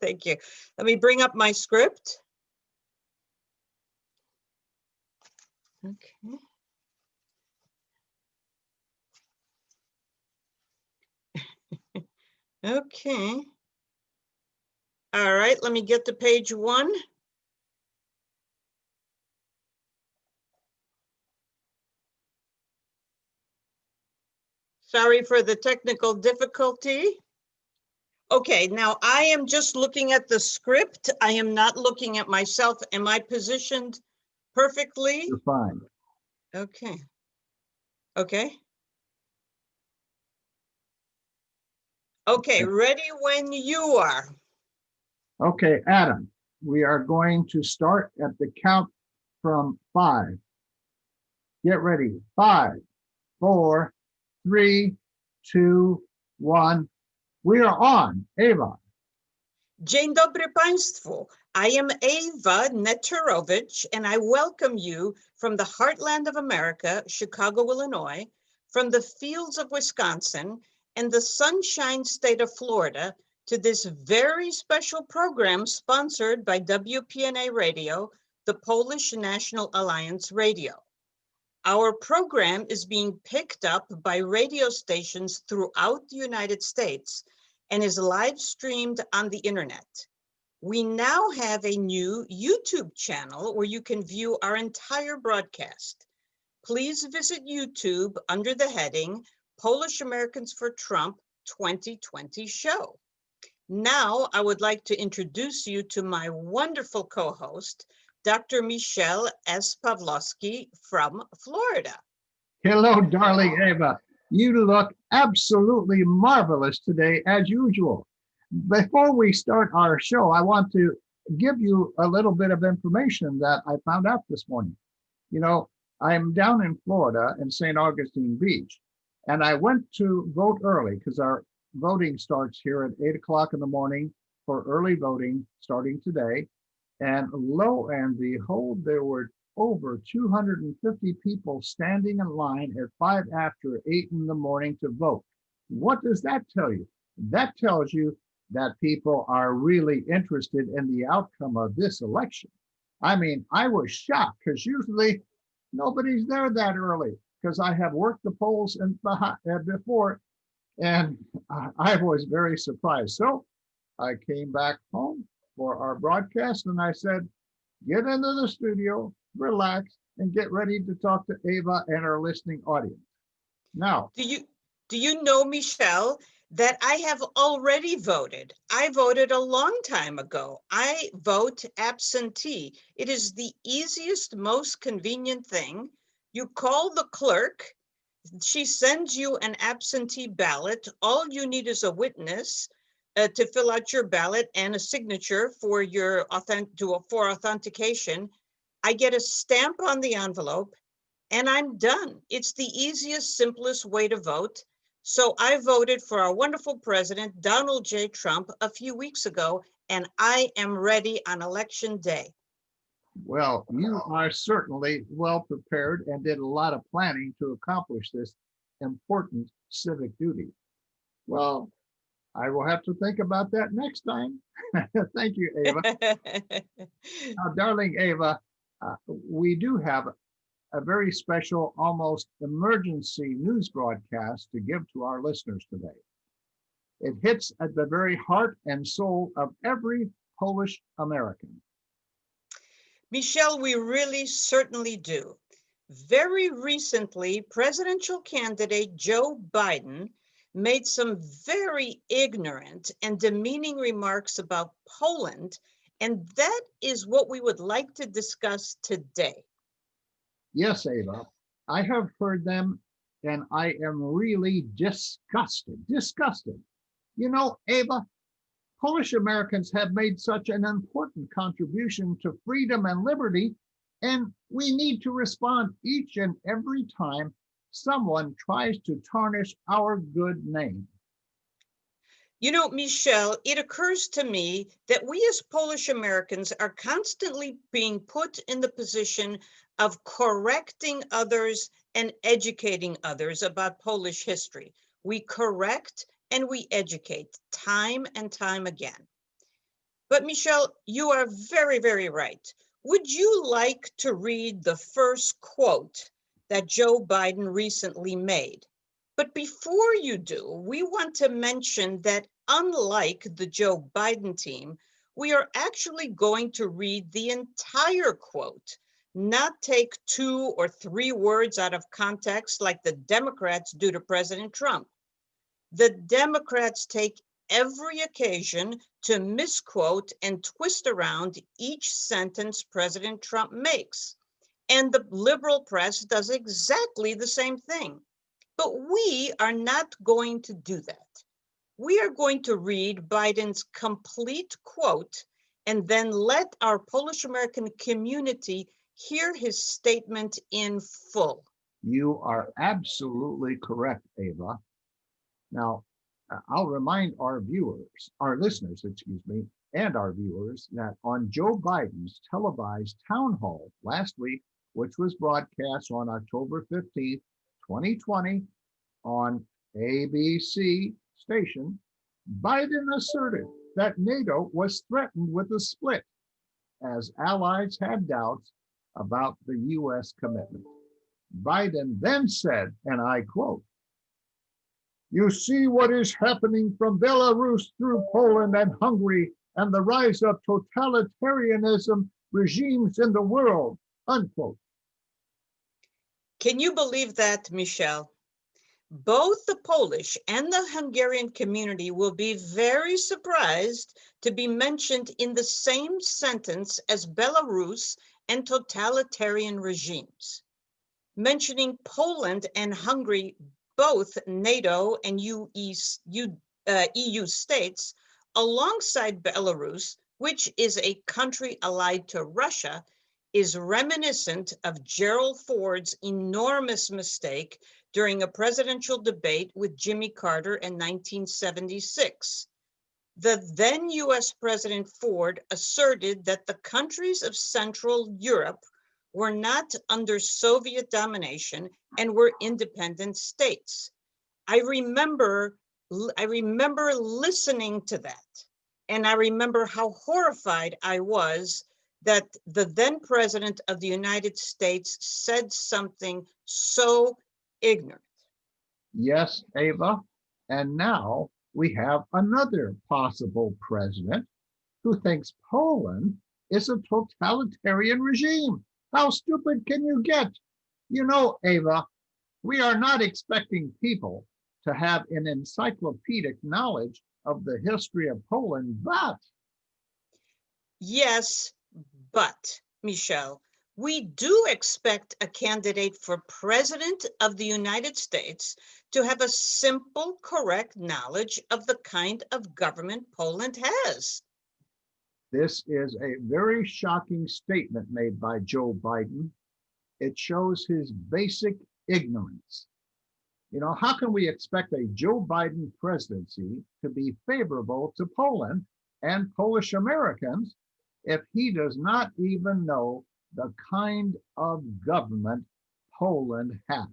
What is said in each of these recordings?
Thank you. Let me bring up my script. Okay. Okay. All right, let me get to page 1. Sorry for the technical difficulty. Okay, now I am just looking at the script. I am not looking at myself. Am I positioned perfectly? You're fine. Okay. Okay. Okay, ready when you are. Okay, Adam, we are going to start at the count from 5. Get ready. 5, 4, 3, 2, 1. We are on. Ava. Dzień dobry Państwu. I am Ava Neturowicz, and I welcome you from the heartland of America, Chicago, Illinois, from the fields of Wisconsin, and the sunshine state of Florida to this very special program sponsored by WPNA Radio, the Polish National Alliance Radio. Our program is being picked up by radio stations throughout the United States and is live streamed on the internet. We now have a new YouTube channel where you can view our entire broadcast. Please visit YouTube under the heading Polish Americans for Trump 2020 show. Now I would like to introduce you to my wonderful co-host, Dr. Michelle S. Pawlowski from Florida. Hello, darling Ava. You look absolutely marvelous today, as usual. Before we start our show, I want to give you a little bit of information that I found out this morning. You know, I'm down in Florida in St. Augustine Beach, and I went to vote early because our voting starts here at 8 o'clock in the morning for early voting starting today. And lo and behold, there were over 250 people standing in line at 5 after 8 in the morning to vote. What does that tell you? That tells you that people are really interested in the outcome of this election. I mean, I was shocked because usually nobody's there that early because I have worked the polls before, and I was very surprised. So I came back home for our broadcast and I said, get into the studio, relax, and get ready to talk to Ava and our listening audience. Now, do you know, Michelle, that I have already voted? I voted a long time ago. I vote absentee. It is the easiest, most convenient thing. You call the clerk, she sends you an absentee ballot. All you need is a witness to fill out your ballot and a signature for your authentication. I get a stamp on the envelope and I'm done. It's the easiest, simplest way to vote. So I voted for our wonderful president, Donald J. Trump, a few weeks ago, and I am ready on election day. well, you are certainly well prepared and did a lot of planning to accomplish this important civic duty. Well, I will have to think about that next time. Thank you, Ava. Now, darling Ava, we do have a very special, almost emergency news broadcast to give to our listeners today. It hits at the very heart and soul of every Polish American. Michelle, we really certainly do. Very recently, presidential candidate Joe Biden made some very ignorant and demeaning remarks about Poland, and that is what we would like to discuss today. Yes, Ava, I have heard them and I am really disgusted. Disgusted. You know, Ava, Polish Americans have made such an important contribution to freedom and liberty, and we need to respond each and every time someone tries to tarnish our good name. You know, Michelle, it occurs to me that we as Polish Americans are constantly being put in the position of correcting others and educating others about Polish history. We correct and we educate time and time again. But Michelle, you are very, very right. Would you like to read the first quote that Joe Biden recently made? But before you do, we want to mention that unlike the Joe Biden team, we are actually going to read the entire quote, not take 2 or 3 words out of context like the Democrats do to President Trump. The Democrats take every occasion to misquote and twist around each sentence President Trump makes. And the liberal press does exactly the same thing. But we are not going to do that. We are going to read Biden's complete quote and then let our Polish American community hear his statement in full. You are absolutely correct, Ava. Now, I'll remind our viewers, our listeners, excuse me, and our viewers that on Joe Biden's televised town hall last week, which was broadcast on October 15th, 2020 on ABC station, Biden asserted that NATO was threatened with a split as allies had doubts about the U.S. commitment. Biden then said, and I quote, "You see what is happening from Belarus through Poland and Hungary and the rise of totalitarianism regimes in the world," unquote. Can you believe that, Michelle? Both the Polish and the Hungarian community will be very surprised to be mentioned in the same sentence as Belarus and totalitarian regimes. Mentioning Poland and Hungary, both NATO and EU states, alongside Belarus, which is a country allied to Russia, is reminiscent of Gerald Ford's enormous mistake during a presidential debate with Jimmy Carter in 1976. The then US President Ford asserted that the countries of Central Europe were not under Soviet domination and were independent states. I remember listening to that, and I remember how horrified I was that the then President of the United States said something so ignorant. Yes, Ava. And now we have another possible president who thinks Poland is a totalitarian regime. How stupid can you get? You know, Ava, we are not expecting people to have an encyclopedic knowledge of the history of Poland, but Yes, but, Michelle, we do expect a candidate for President of the United States to have a simple, correct knowledge of the kind of government Poland has. this is a very shocking statement made by Joe Biden. It shows his basic ignorance. You know, how can we expect a Joe Biden presidency to be favorable to Poland and Polish Americans if he does not even know the kind of government Poland has?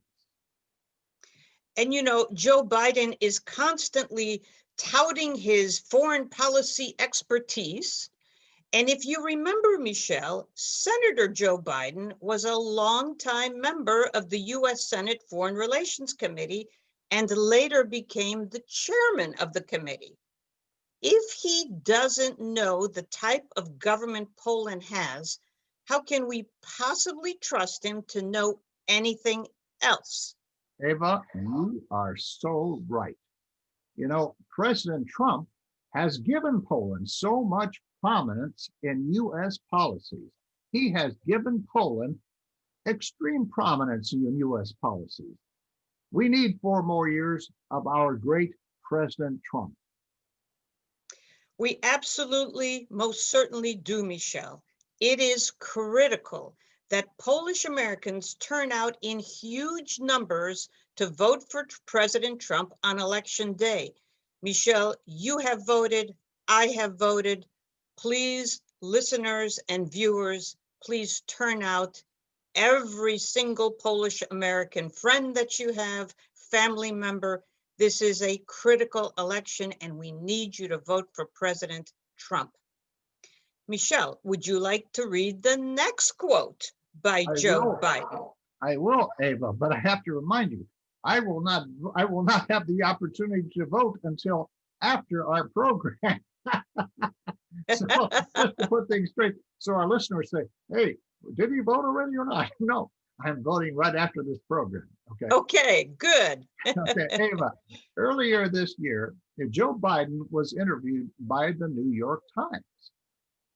And you know, Joe Biden is constantly touting his foreign policy expertise. And if you remember, Michelle, Senator Joe Biden was a longtime member of the US Senate Foreign Relations Committee and later became the chairman of the committee. If he doesn't know the type of government Poland has, how can we possibly trust him to know anything else? Ava, you are so right. You know, President Trump has given Poland so much prominence in US policies. He has given Poland extreme prominence in US policies. We need 4 more years of our great President Trump. We absolutely, most certainly do, Michelle. It is critical that Polish Americans turn out in huge numbers to vote for President Trump on election day. Michelle, you have voted, I have voted. Please, listeners and viewers, please turn out. Every single Polish American friend that you have, family member. This is a critical election and we need you to vote for President Trump. Michelle, would you like to read the next quote by I Joe will. Biden? I will, Ava, but I have to remind you, I will not have the opportunity to vote until after our program. So just to put things straight, so our listeners say, hey, did you vote already or not? No, I'm voting right after this program. Okay. Okay, good. Okay, Ava, earlier this year, Joe Biden was interviewed by the New York Times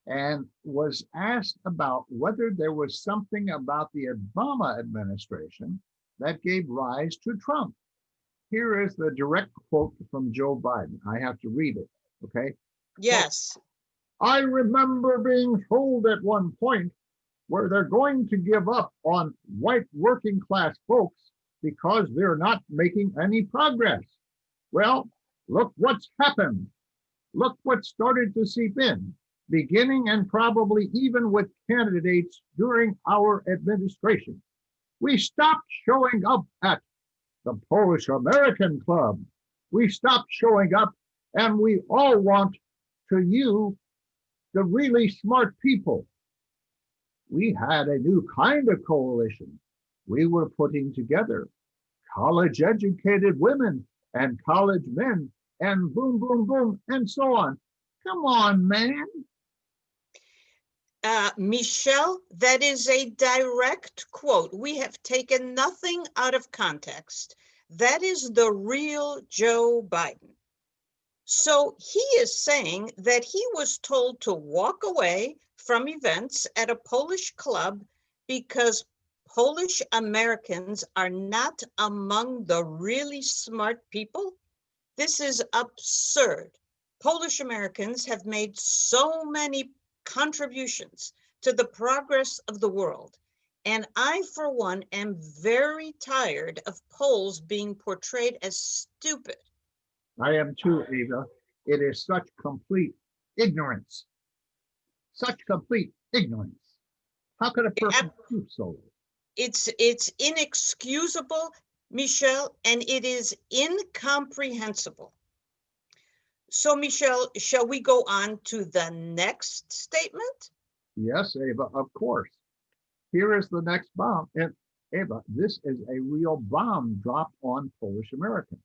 and was asked about whether there was something about the Obama administration that gave rise to Trump. Here is the direct quote from Joe Biden. I have to read it, okay? Yes. I remember being told at one point where they're going to give up on white working class folks because they're not making any progress. Well, look what's happened. Look what started to seep in, beginning and probably even with candidates during our administration. We stopped showing up at the Polish American Club. We stopped showing up, and we all want to you, the really smart people. We had a new kind of coalition. We were putting together college educated women and college men and boom, boom, boom, and so on. Come on, man. Michelle, that is a direct quote. We have taken nothing out of context. That is the real Joe Biden. So he is saying that he was told to walk away from events at a Polish club because Polish Americans are not among the really smart people. This is absurd. Polish Americans have made so many contributions to the progress of the world. And I, for one, am very tired of Poles being portrayed as stupid. I am too, Ava. It is such complete ignorance. Such complete ignorance. How could a person stoop so? It's inexcusable, Michelle, and it is incomprehensible. So, Michelle, shall we go on to the next statement? Yes, Ava, of course. Here is the next bomb. And Ava, this is a real bomb dropped on Polish Americans.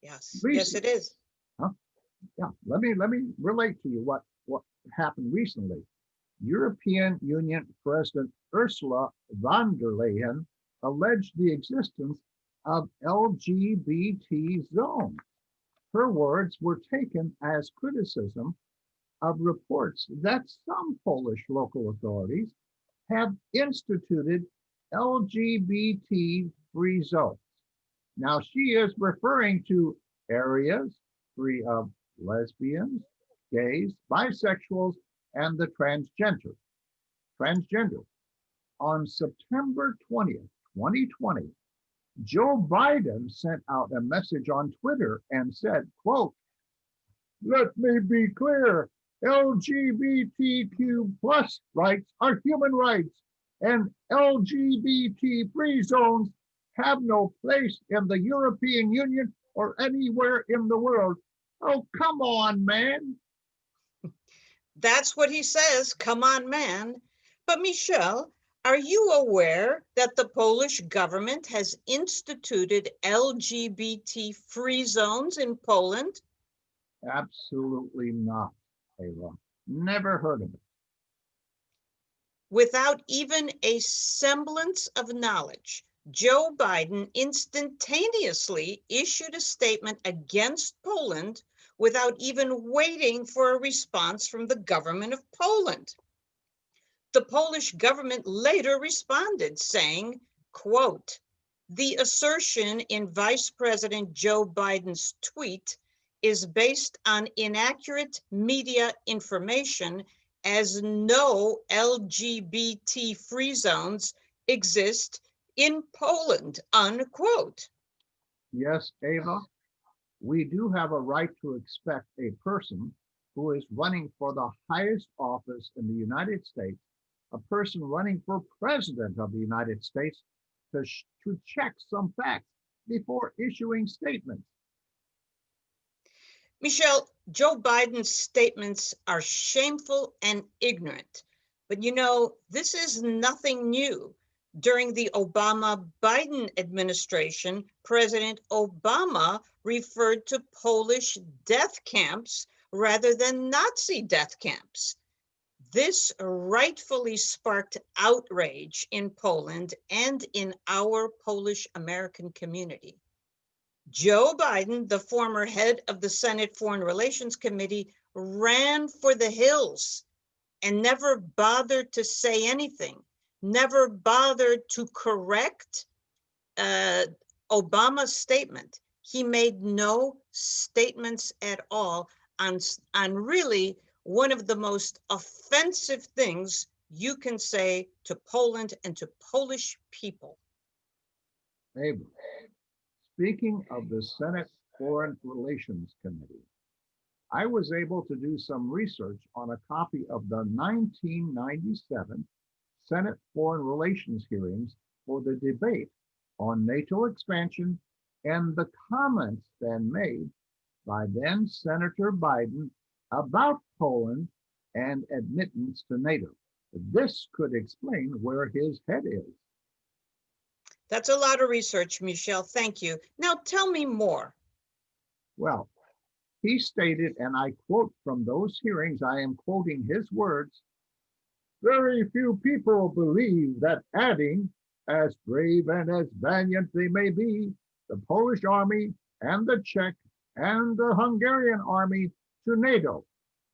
Yes, yes, it is. Huh? Yeah, let me relate to you what happened recently. European Union President Ursula von der Leyen alleged the existence of LGBT zones. Her words were taken as criticism of reports that some Polish local authorities have instituted LGBT-free zones. Now, she is referring to areas free of lesbians, gays, bisexuals, and the transgender. On September 20th, 2020, Joe Biden sent out a message on Twitter and said, quote, let me be clear, LGBTQ plus rights are human rights, and LGBT free zones have no place in the European Union or anywhere in the world. Oh, come on, man. That's what he says, come on, man. But Michelle, are you aware that the Polish government has instituted LGBT-free zones in Poland? Absolutely not, Ava. Never heard of it. Without even a semblance of knowledge, Joe Biden instantaneously issued a statement against Poland without even waiting for a response from the government of Poland. The Polish government later responded saying, quote, the assertion in Vice President Joe Biden's tweet is based on inaccurate media information as no LGBT free zones exist in Poland, unquote. Yes, Ava, we do have a right to expect a person who is running for the highest office in the United States, a person running for president of the United States, to check some facts before issuing statements. Michelle, Joe Biden's statements are shameful and ignorant. But you know, this is nothing new. During the Obama-Biden administration, President Obama referred to Polish death camps rather than Nazi death camps. This rightfully sparked outrage in Poland and in our Polish American community. Joe Biden, the former head of the Senate Foreign Relations Committee, ran for the hills and never bothered to say anything, never bothered to correct Obama's statement. He made no statements at all on really one of the most offensive things you can say to Poland and to Polish people. Abel, speaking of the Senate Foreign Relations Committee, I was able to do some research on a copy of the 1997 Senate Foreign Relations hearings for the debate on NATO expansion and the comments then made by then Senator Biden about Poland and admittance to NATO. This could explain where his head is. That's a lot of research, Michelle. Thank you. Now tell me more. Well, he stated, and I quote from those hearings, I am quoting his words, "Very few people believe that adding, as brave and as valiant they may be, the Polish army and the Czech and the Hungarian army to NATO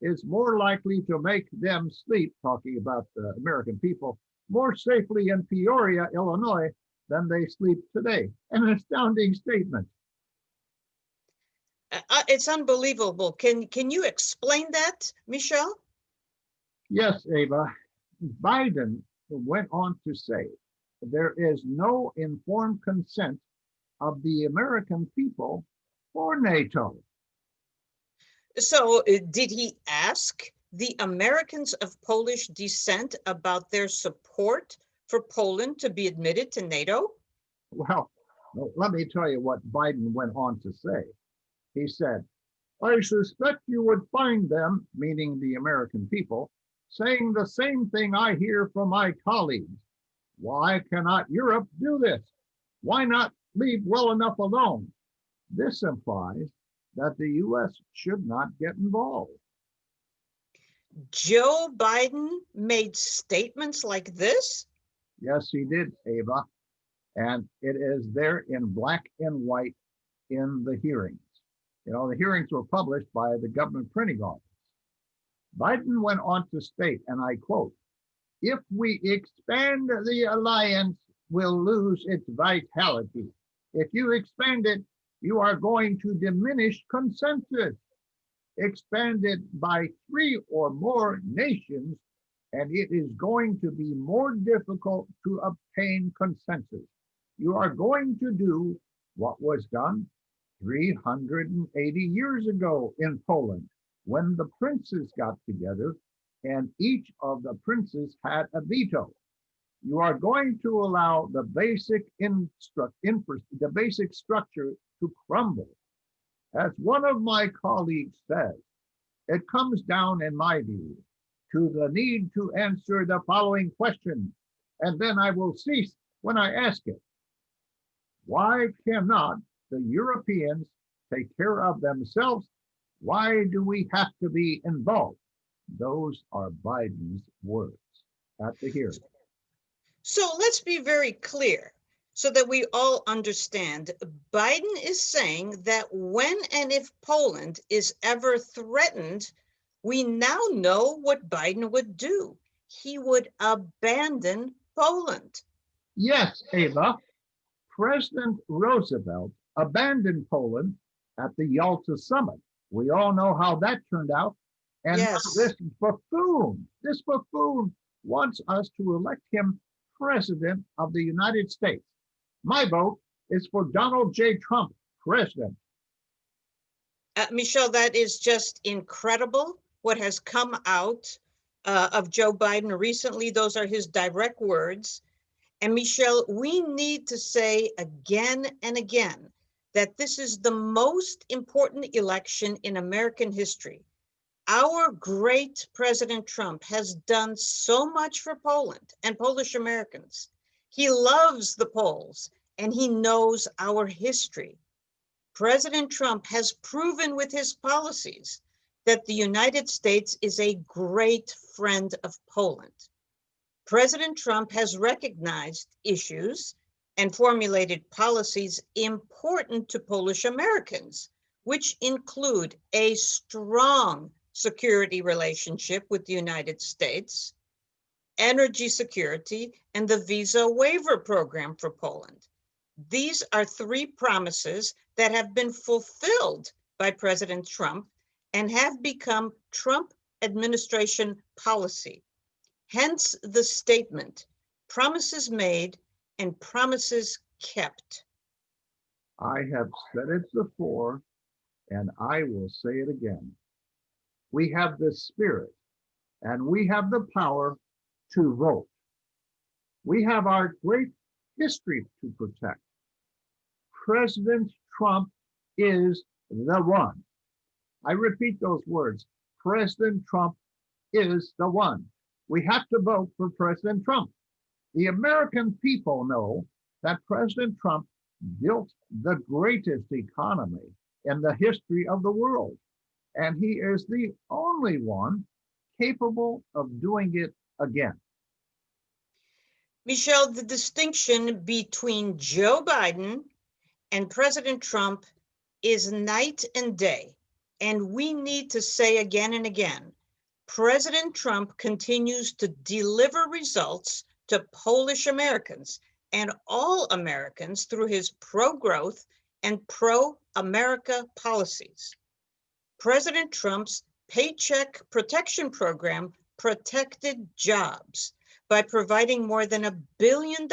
is more likely to make them sleep," talking about the American people, "more safely in Peoria, Illinois, than they sleep today." An astounding statement. It's unbelievable. Can you explain that, Michelle? Yes, Ava. Biden went on to say, there is no informed consent of the American people for NATO. So did he ask the Americans of Polish descent about their support for Poland to be admitted to NATO? Well, let me tell you what Biden went on to say. He said, "I suspect you would find them," meaning the American people, "saying the same thing I hear from my colleagues. Why cannot Europe do this? Why not leave well enough alone?" This implies that the US should not get involved. Joe Biden made statements like this? Yes, he did, Ava. And it is there in black and white in the hearings. You know, the hearings were published by the government printing office. Biden went on to state, and I quote, "If we expand the alliance, we'll lose its vitality. If you expand it, you are going to diminish consensus. Expand it by 3 or more nations, and it is going to be more difficult to obtain consensus. You are going to do what was done 380 years ago in Poland, when the princes got together and each of the princes had a veto. You are going to allow the basic structure to crumble. As one of my colleagues says, it comes down, in my view, to the need to answer the following question, and then I will cease when I ask it. Why cannot the Europeans take care of themselves? Why do we have to be involved?" Those are Biden's words at the hearing. So let's be very clear so that we all understand. Biden is saying that when and if Poland is ever threatened, we now know what Biden would do. He would abandon Poland. Yes, Ava. President Roosevelt abandoned Poland at the Yalta summit. We all know how that turned out. And Yes. this buffoon wants us to elect him president of the United States. My vote is for Donald J. Trump, president. Michelle, that is just incredible what has come out of Joe Biden recently. Those are his direct words. And Michelle, we need to say again and again that this is the most important election in American history. Our great President Trump has done so much for Poland and Polish Americans. He loves the Poles and he knows our history. President Trump has proven with his policies that the United States is a great friend of Poland. President Trump has recognized issues and formulated policies important to Polish Americans, which include a strong security relationship with the United States, energy security, and the visa waiver program for Poland. These are three promises that have been fulfilled by President Trump and have become Trump administration policy. Hence the statement, promises made and promises kept. I have said it before, and I will say it again. We have the spirit and we have the power to vote. We have our great history to protect. President Trump is the one. I repeat those words. President Trump is the one. We have to vote for President Trump. The American people know that President Trump built the greatest economy in the history of the world. And he is the only one capable of doing it again. Michelle, the distinction between Joe Biden and President Trump is night and day. And we need to say again and again, President Trump continues to deliver results to Polish Americans and all Americans through his pro-growth and pro-America policies. President Trump's Paycheck Protection Program protected jobs by providing more than $1 billion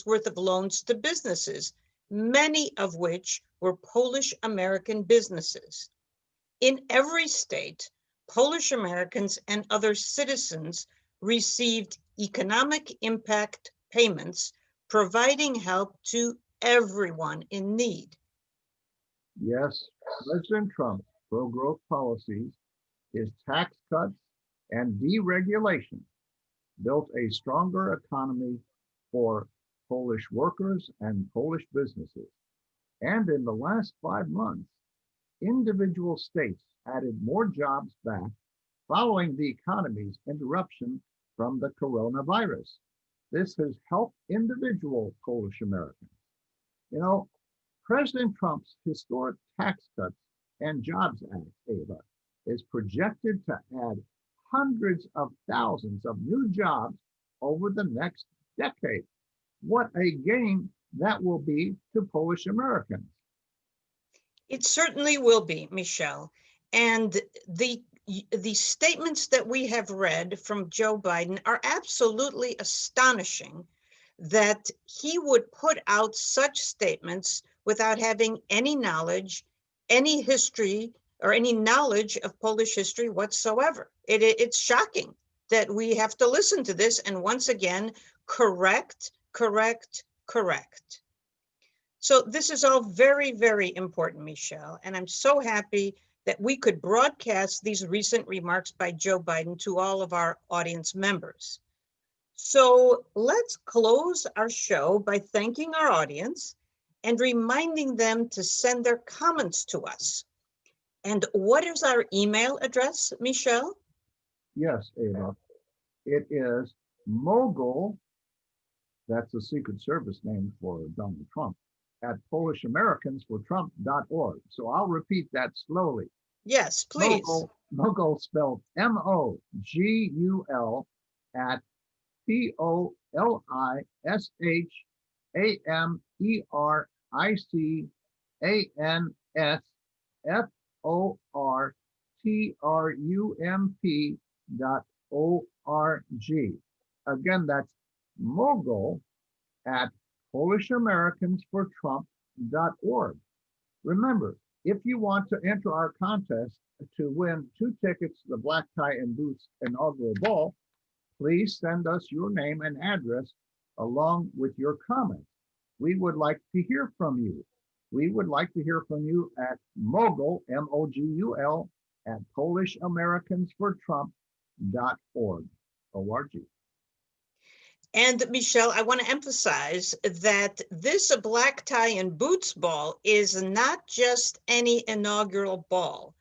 worth of loans to businesses, many of which were Polish American businesses. In every state, Polish Americans and other citizens received economic impact payments, providing help to everyone in need. Yes, President Trump's pro-growth policies, his tax cuts and deregulation built a stronger economy for Polish workers and Polish businesses. And in the last 5 months, individual states added more jobs back following the economy's interruption from the coronavirus. This has helped individual Polish Americans. You know, President Trump's historic tax cuts and Jobs Act, Ava, is projected to add hundreds of thousands of new jobs over the next decade. What a gain that will be to Polish Americans. It certainly will be, Michelle. And the statements that we have read from Joe Biden are absolutely astonishing that he would put out such statements without having any knowledge, any history, or any knowledge of Polish history whatsoever. It's shocking that we have to listen to this and once again, correct. So this is all very, very important, Michelle, and I'm so happy that we could broadcast these recent remarks by Joe Biden to all of our audience members. So let's close our show by thanking our audience and reminding them to send their comments to us. And what is our email address, Michelle? Yes, Ava. It is mogul, that's a Secret Service name for Donald Trump, at PolishAmericansForTrump.org. So I'll repeat that slowly. Yes, please. Mogul spelled MOGUL at PolishAmericansForTrump.org. Again, that's mogul at PolishAmericansForTrump.org. Remember, if you want to enter our contest to win 2 tickets to the Black Tie and Boots inaugural ball, please send us your name and address along with your comments. We would like to hear from you. we would like to hear from you at mogul, MOGUL, at PolishAmericansForTrump.org. O-R-G. And Michelle, I want to emphasize that this black tie and boots ball is not just any inaugural ball.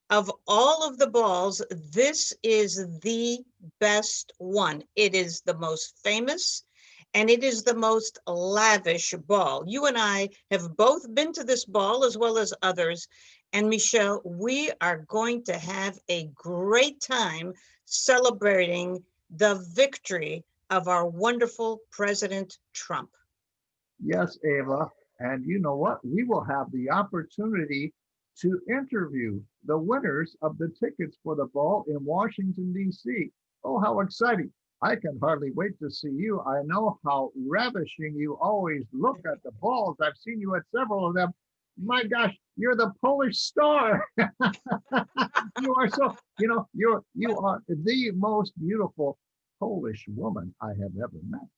Of all of the balls, this is the best one. It is the most famous and it is the most lavish ball. You and I have both been to this ball as well as others. And Michelle, we are going to have a great time celebrating the victory of our wonderful President Trump. Yes, Ava. And you know what? We will have the opportunity to interview the winners of the tickets for the ball in Washington, D.C. Oh, how exciting. I can hardly wait to see you. I know how ravishing you always look at the balls. I've seen you at several of them. My gosh, you're the Polish star. You are so, you are the most beautiful Polish woman I have ever met.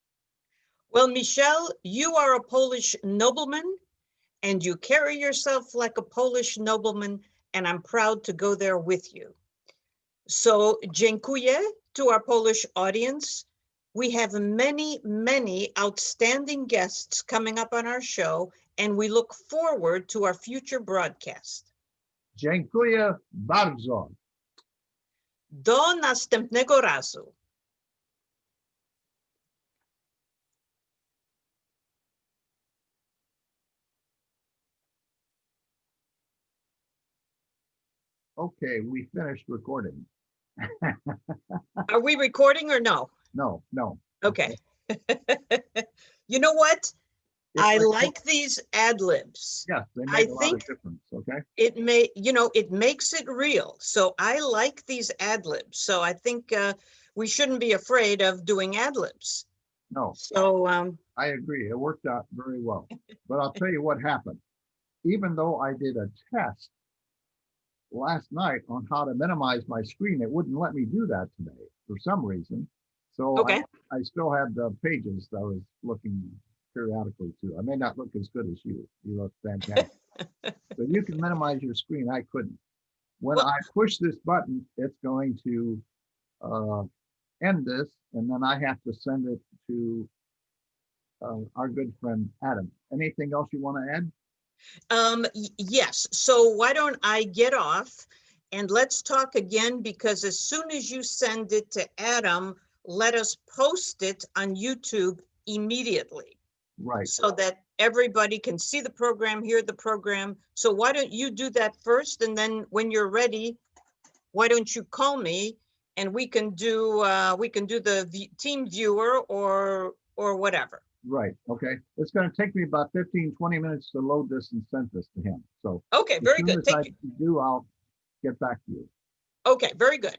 Well, Michelle, you are a Polish nobleman and you carry yourself like a Polish nobleman, and I'm proud to go there with you. So dziękuję to our Polish audience. We have many, many outstanding guests coming up on our show, and we look forward to our future broadcast. Dziękuję bardzo. Do następnego razu. Okay, we finished recording. Are we recording or no? No. Okay. You know what? I like these ad libs. Yes, they make a lot of difference, okay? It makes it real. So I like these ad libs. So I think we shouldn't be afraid of doing ad libs. No. So I agree. It worked out very well. But I'll tell you what happened. Even though I did a test last night on how to minimize my screen, it wouldn't let me do that today for some reason. So okay. I still had the pages that I was looking periodically to. I may not look as good as you. You look fantastic. So you can minimize your screen. I couldn't. When I push this button, it's going to end this, and then I have to send it to our good friend Adam. Anything else you want to add? Yes. So why don't I get off and let's talk again, because as soon as you send it to Adam, let us post it on YouTube immediately. Right. So that everybody can see the program, hear the program. So why don't you do that first? And then when you're ready, why don't you call me and we can do the team viewer or whatever. Right. Okay. It's going to take me about 15-20 minutes to load this and send this to him. So okay, very good. Thank you. I'll get back to you. Okay, very good.